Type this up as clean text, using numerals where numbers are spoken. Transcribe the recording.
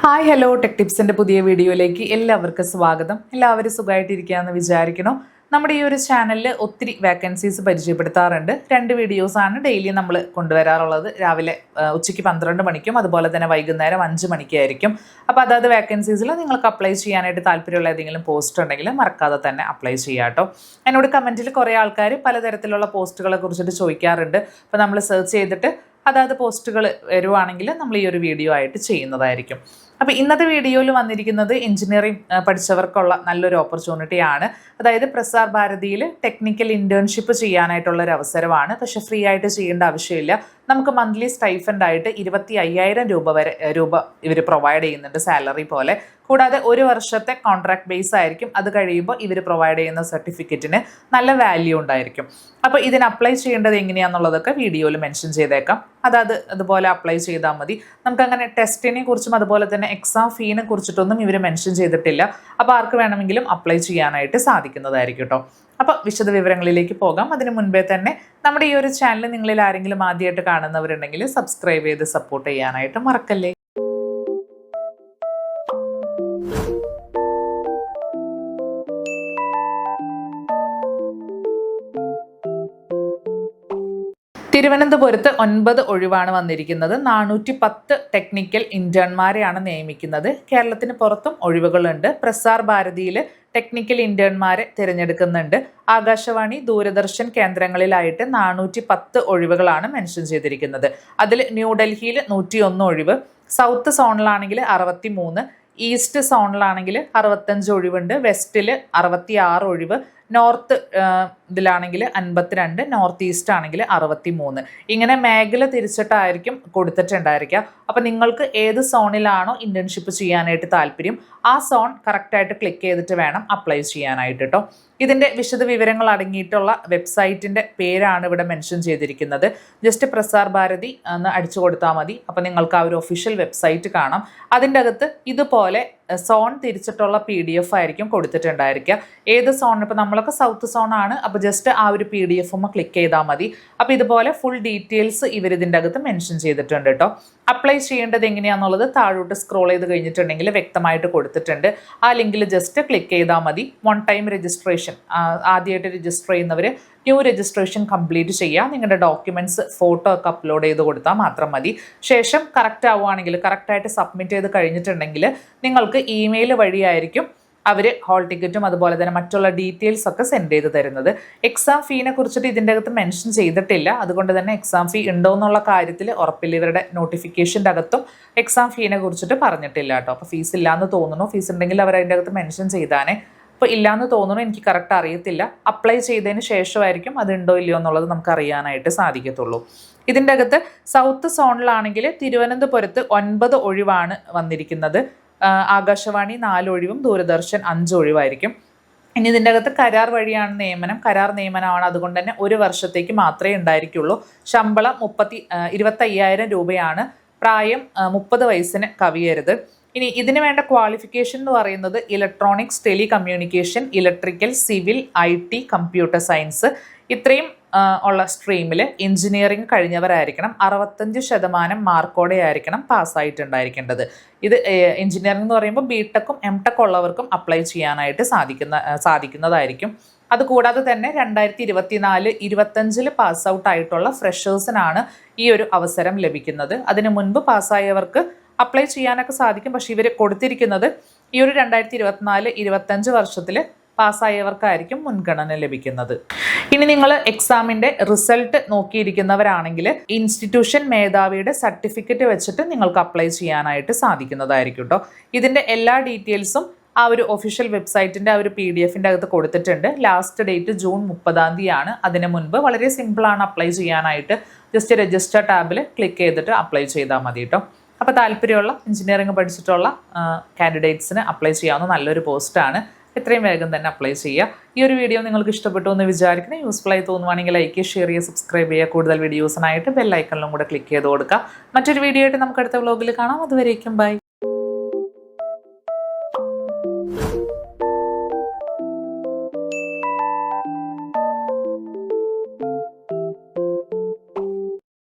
Hi hello tech ടിപ്സിൻ്റെ പുതിയ വീഡിയോയിലേക്ക് എല്ലാവർക്കും സ്വാഗതം. എല്ലാവരും സുഖമായിട്ടിരിക്കുകയെന്ന് വിചാരിക്കണം. നമ്മുടെ ഈ ഒരു ചാനലിൽ ഒത്തിരി വേക്കൻസീസ് പരിചയപ്പെടുത്താറുണ്ട്. 2 വീഡിയോസാണ് ഡെയിലി നമ്മൾ കൊണ്ടുവരാറുള്ളത്. രാവിലെ ഉച്ചയ്ക്ക് 12 മണിക്കും അതുപോലെ തന്നെ വൈകുന്നേരം 5 മണിക്കായിരിക്കും. അപ്പോൾ അതായത് വേക്കൻസീസിൽ നിങ്ങൾക്ക് അപ്ലൈ ചെയ്യാനായിട്ട് താല്പര്യമുള്ള ഏതെങ്കിലും പോസ്റ്റ് ഉണ്ടെങ്കിൽ മറക്കാതെ തന്നെ അപ്ലൈ ചെയ്യാം കേട്ടോ. എന്നോട് കമൻറ്റിൽ കുറേ ആൾക്കാർ പലതരത്തിലുള്ള പോസ്റ്റുകളെ കുറിച്ചിട്ട് ചോദിക്കാറുണ്ട്. അപ്പോൾ നമ്മൾ സെർച്ച് ചെയ്തിട്ട് അതായത് പോസ്റ്റുകൾ വരുവാണെങ്കിൽ നമ്മൾ ഈ ഒരു വീഡിയോ ആയിട്ട് ചെയ്യുന്നതായിരിക്കും. അപ്പോൾ ഇന്നത്തെ വീഡിയോയിൽ വന്നിരിക്കുന്നത് എഞ്ചിനീയറിംഗ് പഠിച്ചവർക്കുള്ള നല്ലൊരു ഓപ്പർച്യൂണിറ്റിയാണ്. അതായത് പ്രസാർ ഭാരതിയിൽ ടെക്നിക്കൽ ഇൻറ്റേൺഷിപ്പ് ചെയ്യാനായിട്ടുള്ള ഒരു അവസരമാണ്. പക്ഷെ ഫ്രീ ആയിട്ട് ചെയ്യേണ്ട ആവശ്യമില്ല. നമുക്ക് മന്ത്ലി സ്റ്റൈഫൻഡ് ആയിട്ട് 25,000 രൂപ ഇവർ പ്രൊവൈഡ് ചെയ്യുന്നുണ്ട് സാലറി പോലെ. കൂടാതെ 1 വർഷത്തെ കോൺട്രാക്ട് ബേസ് ആയിരിക്കും. അത് കഴിയുമ്പോൾ ഇവർ പ്രൊവൈഡ് ചെയ്യുന്ന സർട്ടിഫിക്കറ്റിന് നല്ല വാല്യൂ ഉണ്ടായിരിക്കും. അപ്പോൾ ഇതിന് അപ്ലൈ ചെയ്യേണ്ടത് എങ്ങനെയാണെന്നുള്ളതൊക്കെ വീഡിയോയിൽ മെൻഷൻ ചെയ്തേക്കാം. അതുപോലെ അപ്ലൈ ചെയ്താൽ മതി. നമുക്കങ്ങനെ ടെസ്റ്റിനെ കുറിച്ചും അതുപോലെ തന്നെ എക്സാം ഫീനെ കുറിച്ചിട്ടൊന്നും ഇവർ മെൻഷൻ ചെയ്തിട്ടില്ല. അപ്പോൾ ആർക്ക് വേണമെങ്കിലും അപ്ലൈ ചെയ്യാനായിട്ട് സാധിക്കുന്നതായിരിക്കും കേട്ടോ. അപ്പോൾ വിശദ വിവരങ്ങളിലേക്ക് പോകാം. അതിന് മുൻപേ തന്നെ നമ്മുടെ ഈ ഒരു ചാനൽ നിങ്ങളിൽ ആരെങ്കിലും ആദ്യമായിട്ട് കാണുന്നവരുണ്ടെങ്കിൽ സബ്സ്ക്രൈബ് ചെയ്ത് സപ്പോർട്ട് ചെയ്യാനായിട്ട് മറക്കല്ലേ. തിരുവനന്തപുരത്ത് 9 ഒഴിവാണ് വന്നിരിക്കുന്നത്. 410 ടെക്നിക്കൽ ഇന്റേൺമാരെയാണ് നിയമിക്കുന്നത്. കേരളത്തിന് പുറത്തും ഒഴിവുകളുണ്ട്. പ്രസാർ ഭാരതിയിൽ ടെക്നിക്കൽ ഇന്റേൺമാരെ തിരഞ്ഞെടുക്കുന്നുണ്ട്. ആകാശവാണി, ദൂരദർശൻ കേന്ദ്രങ്ങളിലായിട്ട് 410 ഒഴിവുകളാണ് മെൻഷൻ ചെയ്തിരിക്കുന്നത്. അതിൽ ന്യൂഡൽഹിയിൽ 101 ഒഴിവ്, സൗത്ത് സോണിലാണെങ്കിൽ 63, ഈസ്റ്റ് സോണിലാണെങ്കിൽ 65 ഒഴിവുണ്ട്, വെസ്റ്റിൽ 66 ഒഴിവ്, നോർത്ത് ഇതിലാണെങ്കിൽ 52, നോർത്ത് ഈസ്റ്റ് ആണെങ്കിൽ 63. ഇങ്ങനെ മേഖല തിരിച്ചിട്ടായിരിക്കും കൊടുത്തിട്ടുണ്ടായിരിക്കുക. അപ്പം നിങ്ങൾക്ക് ഏത് സോണിലാണോ ഇന്റേൺഷിപ്പ് ചെയ്യാനായിട്ട് താല്പര്യം ആ സോൺ കറക്റ്റായിട്ട് ക്ലിക്ക് ചെയ്തിട്ട് വേണം അപ്ലൈ ചെയ്യാനായിട്ട് കേട്ടോ. ഇതിൻ്റെ വിശദ വിവരങ്ങൾ അടങ്ങിയിട്ടുള്ള വെബ്സൈറ്റിൻ്റെ പേരാണ് ഇവിടെ മെൻഷൻ ചെയ്തിരിക്കുന്നത്. ജസ്റ്റ് പ്രസാർ ഭാരതി എന്ന് അടിച്ചു കൊടുത്താൽ മതി. അപ്പോൾ നിങ്ങൾക്ക് ആ ഒരു ഒഫീഷ്യൽ വെബ്സൈറ്റ് കാണാം. അതിൻ്റെ അകത്ത് ഇതുപോലെ സോൺ തിരിച്ചിട്ടുള്ള PDF ആയിരിക്കും കൊടുത്തിട്ടുണ്ടായിരിക്കുക. ഏത് സോൺ, ഇപ്പോൾ നമ്മളൊക്കെ സൗത്ത് സോൺ ആണ്. അപ്പോൾ ജസ്റ്റ് ആ ഒരു PDF ക്ലിക്ക് ചെയ്താൽ മതി. അപ്പോൾ ഇതുപോലെ ഫുൾ ഡീറ്റെയിൽസ് ഇവരിതിൻ്റെ അകത്ത് മെൻഷൻ ചെയ്തിട്ടുണ്ട് കേട്ടോ. അപ്ലൈ ചെയ്യേണ്ടത് എങ്ങനെയാണെന്നുള്ളത് താഴോട്ട് സ്ക്രോൾ ചെയ്ത് കഴിഞ്ഞിട്ടുണ്ടെങ്കിൽ വ്യക്തമായിട്ട് കൊടുത്തിട്ടുണ്ട്. ആ ലിങ്കിൽ ജസ്റ്റ് ക്ലിക്ക് ചെയ്താൽ മതി. 1 ടൈം രജിസ്ട്രേഷൻ, ആദ്യമായിട്ട് രജിസ്റ്റർ ചെയ്യുന്നവർ ന്യൂ രജിസ്ട്രേഷൻ കംപ്ലീറ്റ് ചെയ്യുക. നിങ്ങളുടെ ഡോക്യുമെൻറ്റ്സ് ഫോട്ടോ ഒക്കെ അപ്ലോഡ് ചെയ്ത് കൊടുത്താൽ മാത്രം മതി. ശേഷം കറക്റ്റ് ആവുകയാണെങ്കിൽ, കറക്റ്റായിട്ട് സബ്മിറ്റ് ചെയ്ത് കഴിഞ്ഞിട്ടുണ്ടെങ്കിൽ നിങ്ങൾക്ക് ഇമെയിൽ വഴിയായിരിക്കും അവർ ഹാൾ ടിക്കറ്റും അതുപോലെ തന്നെ മറ്റുള്ള ഡീറ്റെയിൽസ് ഒക്കെ സെൻഡ് ചെയ്ത് തരുന്നത്. എക്സാം ഫീനെ കുറിച്ചിട്ട് ഇതിൻ്റെ അകത്ത് മെൻഷൻ ചെയ്തിട്ടില്ല. അതുകൊണ്ട് തന്നെ എക്സാം ഫീ ഉണ്ടോ എന്നുള്ള കാര്യത്തിൽ ഉറപ്പില്ല. ഇവരുടെ നോട്ടിഫിക്കേഷൻ്റെ അകത്തും എക്സാം ഫീനെ കുറിച്ചിട്ട് പറഞ്ഞിട്ടില്ല കേട്ടോ. അപ്പോൾ ഫീസ് ഇല്ലയെന്ന് തോന്നുന്നു. ഫീസ് ഉണ്ടെങ്കിൽ അവർ അതിൻ്റെ അകത്ത് മെൻഷൻ ചെയ്താനേ. അപ്പോൾ ഇല്ലയെന്ന് തോന്നുന്നു, എനിക്ക് കറക്റ്റ് അറിയത്തില്ല. അപ്ലൈ ചെയ്തതിന് ശേഷമായിരിക്കും അതുണ്ടോ ഇല്ലയോ എന്നുള്ളത് നമുക്ക് അറിയാനായിട്ട് സാധിക്കത്തുള്ളൂ. ഇതിൻ്റെ അകത്ത് സൗത്ത് സോണിലാണെങ്കിൽ തിരുവനന്തപുരത്ത് 9 ഒഴിവാണ് വന്നിരിക്കുന്നത്. ആകാശവാണി 4 ഒഴിവും ദൂരദർശൻ 5 ഒഴിവായിരിക്കും. ഇനി ഇതിൻ്റെ അകത്ത് കരാർ വഴിയാണ് നിയമനം. കരാർ നിയമനമാണ്. അതുകൊണ്ട് തന്നെ 1 വർഷത്തേക്ക് മാത്രമേ ഉണ്ടായിരിക്കുള്ളൂ. ശമ്പളം 25,000 രൂപയാണ്. പ്രായം 30 വയസ്സിന് കവിയരുത്. ഇനി ഇതിന് വേണ്ട ക്വാളിഫിക്കേഷൻ എന്ന് പറയുന്നത് electronics, telecommunication, electrical, civil, IT, computer science ഇത്രയും ഉള്ള സ്ട്രീമിൽ എഞ്ചിനീയറിംഗ് കഴിഞ്ഞവരായിരിക്കണം. 65% മാർക്കോടെ ആയിരിക്കണം പാസ്സായിട്ടുണ്ടായിരിക്കേണ്ടത്. ഇത് എഞ്ചിനീയറിംഗ് എന്ന് പറയുമ്പോൾ BTech-ഉം MTech ഉള്ളവർക്കും അപ്ലൈ ചെയ്യാനായിട്ട് സാധിക്കുന്നതായിരിക്കും. അതുകൂടാതെ തന്നെ 2024-25 പാസ് ഔട്ട് ആയിട്ടുള്ള ഫ്രഷേഴ്സിനാണ് ഈ ഒരു അവസരം ലഭിക്കുന്നത്. അതിന് മുൻപ് പാസ്സായവർക്ക് അപ്ലൈ ചെയ്യാനൊക്കെ സാധിക്കും. പക്ഷേ ഇവർ കൊടുത്തിരിക്കുന്നത് ഈ ഒരു 2024-25 വർഷത്തിൽ പാസ്സായവർക്കായിരിക്കും മുൻഗണന ലഭിക്കുന്നത്. ഇനി നിങ്ങൾ എക്സാമിൻ്റെ റിസൾട്ട് നോക്കിയിരിക്കുന്നവരാണെങ്കിൽ ഇൻസ്റ്റിറ്റ്യൂഷൻ മേധാവിയുടെ സർട്ടിഫിക്കറ്റ് വെച്ചിട്ട് നിങ്ങൾക്ക് അപ്ലൈ ചെയ്യാനായിട്ട് സാധിക്കുന്നതായിരിക്കും കേട്ടോ. ഇതിൻ്റെ എല്ലാ ഡീറ്റെയിൽസും ആ ഒരു ഒഫീഷ്യൽ വെബ്സൈറ്റിൻ്റെ ആ ഒരു PDF-ൻ്റെ അകത്ത് കൊടുത്തിട്ടുണ്ട്. ലാസ്റ്റ് ഡേറ്റ് ജൂൺ 30 അതിന് മുൻപ് വളരെ സിമ്പിളാണ് അപ്ലൈ ചെയ്യാനായിട്ട്. ജസ്റ്റ് രജിസ്റ്റർ ടാബിൽ ക്ലിക്ക് ചെയ്തിട്ട് അപ്ലൈ ചെയ്താൽ മതി കേട്ടോ. അപ്പോൾ താല്പര്യമുള്ള എഞ്ചിനീയറിംഗ് പഠിച്ചിട്ടുള്ള കാൻഡിഡേറ്റ്സിന് അപ്ലൈ ചെയ്യാവുന്ന നല്ലൊരു പോസ്റ്റാണ്. എത്രയും വേഗം തന്നെ അപ്ലൈ ചെയ്യുക. ഈ ഒരു വീഡിയോ നിങ്ങൾക്ക് ഇഷ്ടപ്പെട്ടു എന്ന് വിചാരിക്കണം. യൂസ്ഫുൾ ആയി തോന്നുവാണെങ്കിൽ ലൈക്ക്, ഷെയർ ചെയ്യുക, സബ്സ്ക്രൈബ് ചെയ്യുക. കൂടുതൽ വീഡിയോസിനായിട്ട് ബെൽ ഐക്കണിലും കൂടെ ക്ലിക്ക് ചെയ്ത് കൊടുക്കുക. മറ്റൊരു വീഡിയോ ആയിട്ട് നമുക്ക് അടുത്ത വ്ലോഗിൽ കാണാം. അതുവരേക്കും ബൈ.